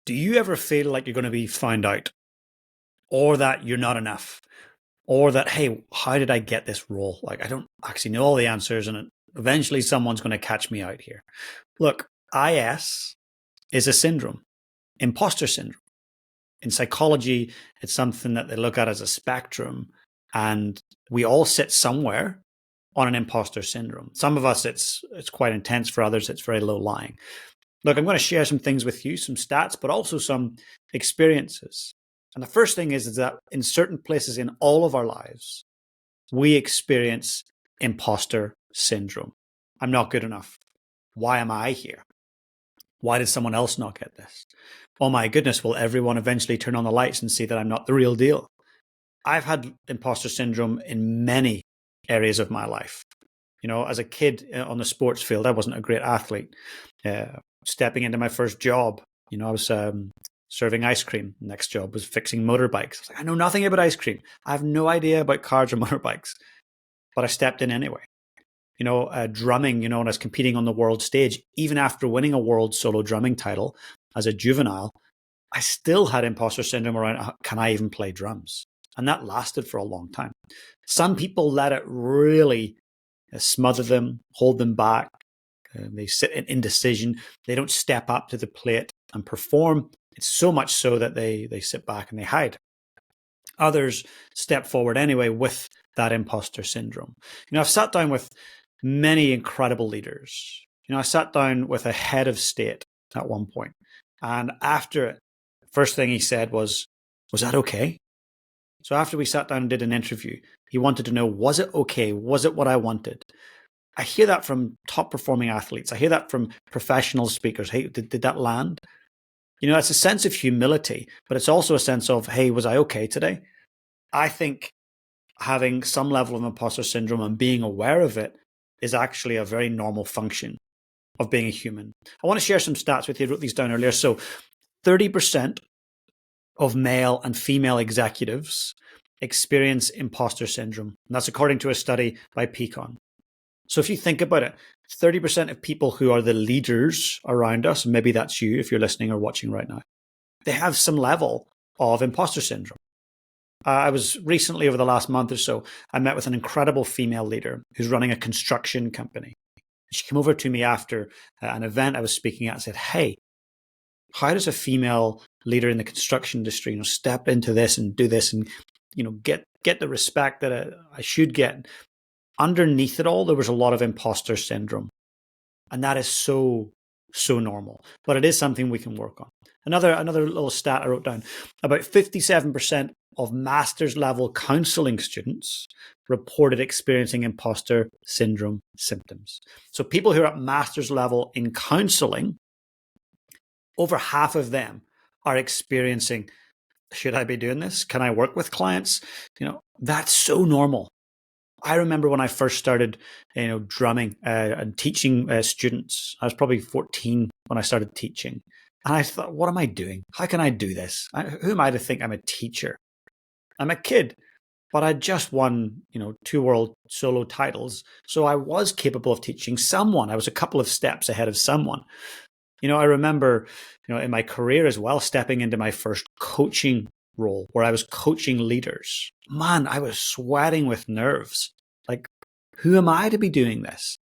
Do you ever feel like you're going to be found out, or that you're not enough, or that, hey, how did I get this role? Like, I don't actually know all the answers, and eventually someone's going to catch me out here. Look, IS is a syndrome, imposter syndrome. In psychology, it's something that they look at as a spectrum, and we all sit somewhere on an imposter syndrome. Some of us, it's quite intense. For others, it's very low lying. Look, I'm going to share some things with you, some stats, but also some experiences. And the first thing is that in certain places in all of our lives, we experience imposter syndrome. I'm not good enough. Why am I here? Why did someone else not get this? Oh my goodness, will everyone eventually turn on the lights and see that I'm not the real deal? I've had imposter syndrome in many areas of my life. You know, as a kid on the sports field, I wasn't a great athlete. Stepping into my first job, you know, I was serving ice cream. Next job was fixing motorbikes. I was like, I know nothing about ice cream. I have no idea about cars or motorbikes, but I stepped in anyway. You know, drumming, you know, when I was competing on the world stage, even after winning a world solo drumming title as a juvenile, I still had imposter syndrome around, can I even play drums? And that lasted for a long time. Some people let it really smother them, hold them back. They sit in indecision. They don't step up to the plate and perform. It's so much so that they sit back and they hide. Others step forward anyway with that imposter syndrome. You know, I've sat down with many incredible leaders. You know, I sat down with a head of state at one point, and after it, first thing he said was that okay? So after we sat down and did an interview, he wanted to know, was it okay? Was it what I wanted? I hear that from top performing athletes. I hear that from professional speakers. Hey, did that land? You know, it's a sense of humility, but it's also a sense of, hey, was I okay today? I think having some level of imposter syndrome and being aware of it is actually a very normal function of being a human. I want to share some stats with you. I wrote these down earlier. So 30% of male and female executives experience imposter syndrome. And that's according to a study by Peakon. So if you think about it, 30% of people who are the leaders around us, and maybe that's you if you're listening or watching right now, they have some level of imposter syndrome. I was recently, over the last month or so, I met with an incredible female leader who's running a construction company. She came over to me after an event I was speaking at and said, hey, how does a female leader in the construction industry, you know, step into this and do this and, you know, get the respect that I should get? Underneath it all, there was a lot of imposter syndrome. And that is so normal. But it is something we can work on. Another little stat I wrote down, about 57% of master's level counseling students reported experiencing imposter syndrome symptoms. So people who are at master's level in counseling, over half of them are experiencing, should I be doing this? Can I work with clients? You know, that's so normal. I remember when I first started, you know, drumming and teaching students. I was probably 14 when I started teaching. And I thought, what am I doing? How can I do this? Who am I to think I'm a teacher? I'm a kid, but I just won, you know, 2 world solo titles. So I was capable of teaching someone. I was a couple of steps ahead of someone. You know, I remember, you know, in my career as well, stepping into my first coaching role where I was coaching leaders. Man, I was sweating with nerves. Like, who am I to be doing this?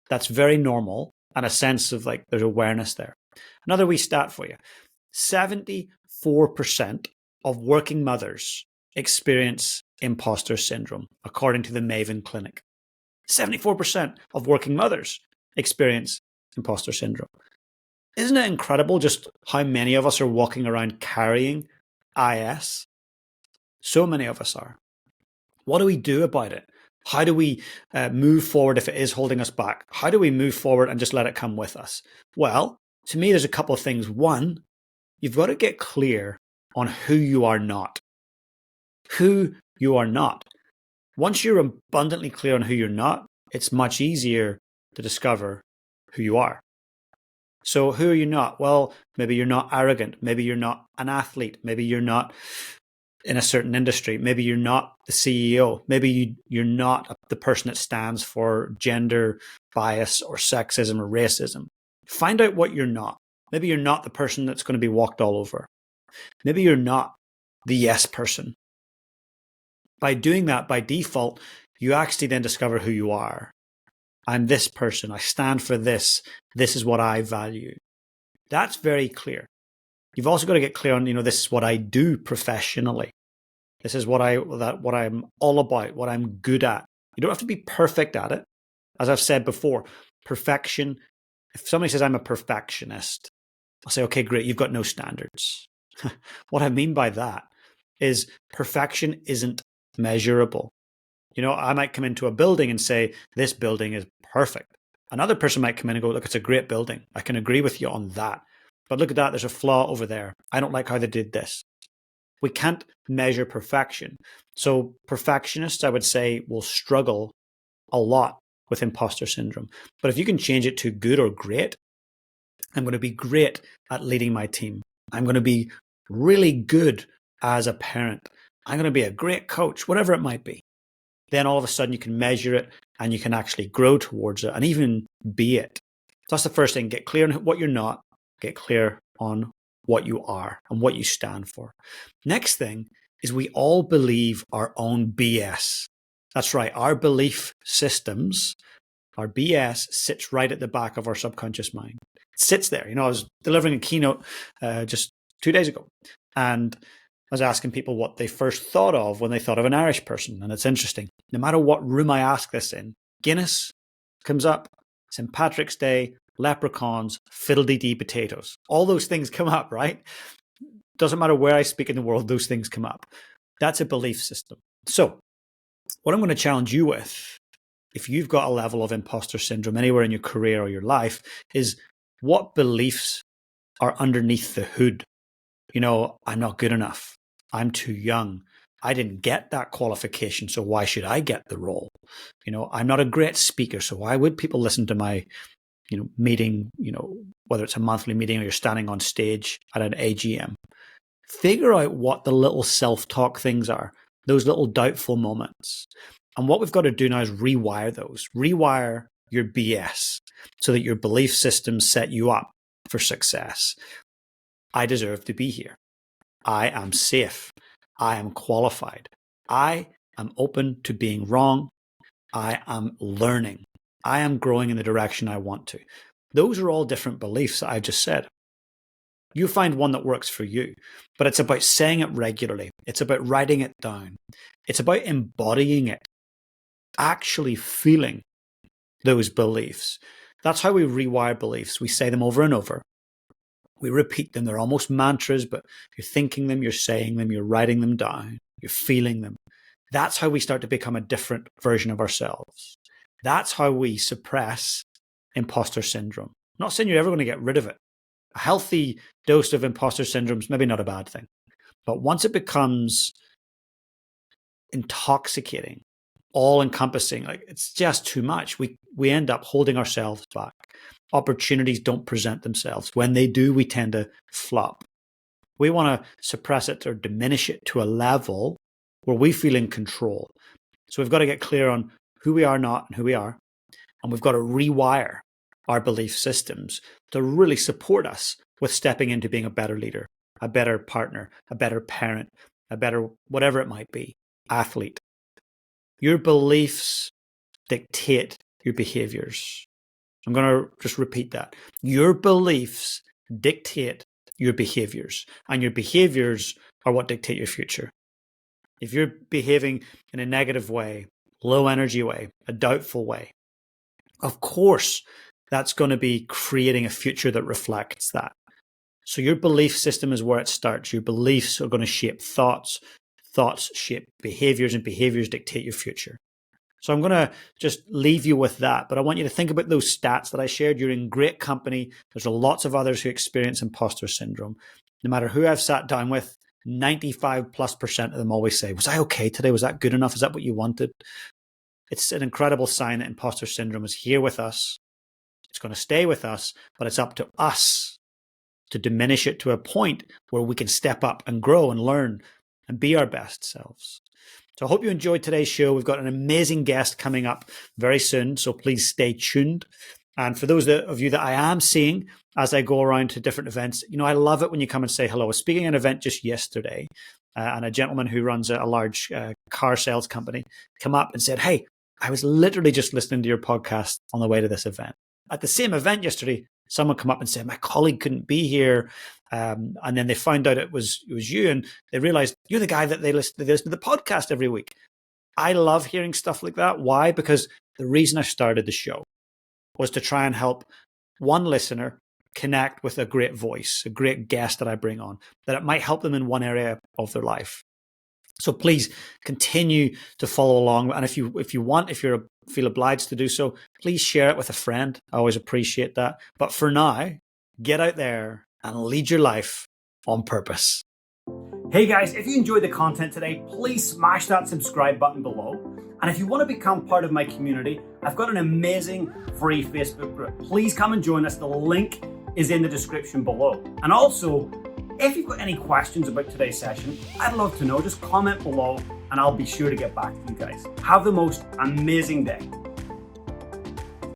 That's very normal, and a sense of like there's awareness there. Another wee stat for you. 74% of working mothers experience imposter syndrome, according to the Maven Clinic. 74% of working mothers experience imposter syndrome. Isn't it incredible just how many of us are walking around carrying IS? So many of us are. What do we do about it? How do we move forward if it is holding us back? How do we move forward and just let it come with us? Well, to me, there's a couple of things. One, you've got to get clear on who you are not. Who you are not. Once you're abundantly clear on who you're not, it's much easier to discover who you are. So who are you not? Well, maybe you're not arrogant. Maybe you're not an athlete. Maybe you're not in a certain industry. Maybe you're not the CEO. Maybe you're not the person that stands for gender bias or sexism or racism. Find out what you're not. Maybe you're not the person that's going to be walked all over. Maybe you're not the yes person. By doing that, by default, you actually then discover who you are. I'm this person. I stand for this. This is what I value. That's very clear. You've also got to get clear on, this is what I do professionally. This is what I'm all about, what I'm good at. You don't have to be perfect at it. As I've said before, perfection, if somebody says I'm a perfectionist, I'll say, okay, great, you've got no standards. What I mean by that is perfection isn't measurable. I might come into a building and say, this building is perfect. Another person might come in and go, look, it's a great building. I can agree with you on that. But look at that, there's a flaw over there. I don't like how they did this. We can't measure perfection. So perfectionists, I would say, will struggle a lot with imposter syndrome. But if you can change it to good or great, I'm going to be great at leading my team. I'm going to be really good as a parent. I'm going to be a great coach, whatever it might be. Then all of a sudden you can measure it and you can actually grow towards it and even be it. So that's the first thing. Get clear on what you're not. Get clear on what you are and what you stand for. Next thing is we all believe our own BS. That's right. Our belief systems, our BS sits right at the back of our subconscious mind. It sits there. I was delivering a keynote just 2 days ago, and I was asking people what they first thought of when they thought of an Irish person. And it's interesting. No matter what room I ask this in, Guinness comes up, St. Patrick's Day, leprechauns, fiddle-dee-dee potatoes. All those things come up, right? Doesn't matter where I speak in the world, those things come up. That's a belief system. So what I'm going to challenge you with, if you've got a level of imposter syndrome anywhere in your career or your life, is what beliefs are underneath the hood. I'm not good enough. I'm too young. I didn't get that qualification, so why should I get the role? I'm not a great speaker, so why would people listen to my, meeting, whether it's a monthly meeting or you're standing on stage at an AGM. Figure out what the little self-talk things are, those little doubtful moments. And what we've got to do now is rewire those. Rewire your BS so that your belief systems set you up for success. I deserve to be here. I am safe. I am qualified. I am open to being wrong. I am learning. I am growing in the direction I want to. Those are all different beliefs that I've just said. You find one that works for you, but it's about saying it regularly. It's about writing it down. It's about embodying it, actually feeling those beliefs. That's how we rewire beliefs. We say them over and over. We repeat them. They're almost mantras, but you're thinking them, you're saying them, you're writing them down, you're feeling them. That's how we start to become a different version of ourselves. That's how we suppress imposter syndrome. I'm not saying you're ever going to get rid of it. A healthy dose of imposter syndrome is maybe not a bad thing. But once it becomes intoxicating, all-encompassing, it's just too much, we end up holding ourselves back. Opportunities don't present themselves. When they do, we tend to flop. We want to suppress it or diminish it to a level where we feel in control. So we've got to get clear on who we are not and who we are. And we've got to rewire our belief systems to really support us with stepping into being a better leader, a better partner, a better parent, a better whatever it might be, athlete. Your beliefs dictate your behaviors. I'm going to just repeat that. Your beliefs dictate your behaviors, and your behaviors are what dictate your future. If you're behaving in a negative way, low energy way, a doubtful way, of course, that's going to be creating a future that reflects that. So your belief system is where it starts. Your beliefs are going to shape thoughts. Thoughts shape behaviors, and behaviors dictate your future. So I'm going to just leave you with that, but I want you to think about those stats that I shared. You're in great company. There's lots of others who experience imposter syndrome. No matter who I've sat down with, 95+% of them always say, was I okay today? Was that good enough? Is that what you wanted? It's an incredible sign that imposter syndrome is here with us. It's going to stay with us, but it's up to us to diminish it to a point where we can step up and grow and learn and be our best selves. So I hope you enjoyed today's show. We've got an amazing guest coming up very soon, so please stay tuned. And for those of you that I am seeing as I go around to different events, I love it when you come and say hello. I was speaking at an event just yesterday, and a gentleman who runs a large car sales company come up and said, "Hey, I was literally just listening to your podcast on the way to this event." At the same event yesterday, someone come up and said, "My colleague couldn't be here." And then they found out it was you, and they realized you're the guy that they listen to the podcast every week. I love hearing stuff like that. Why? Because the reason I started the show was to try and help one listener connect with a great voice, a great guest that I bring on, that it might help them in one area of their life. So please continue to follow along. And if you feel obliged to do so, please share it with a friend. I always appreciate that. But for now, get out there and lead your life on purpose. Hey guys, if you enjoyed the content today, please smash that subscribe button below. And if you want to become part of my community, I've got an amazing free Facebook group. Please come and join us. The link is in the description below. And also, if you've got any questions about today's session, I'd love to know. Just comment below and I'll be sure to get back to you guys. Have the most amazing day.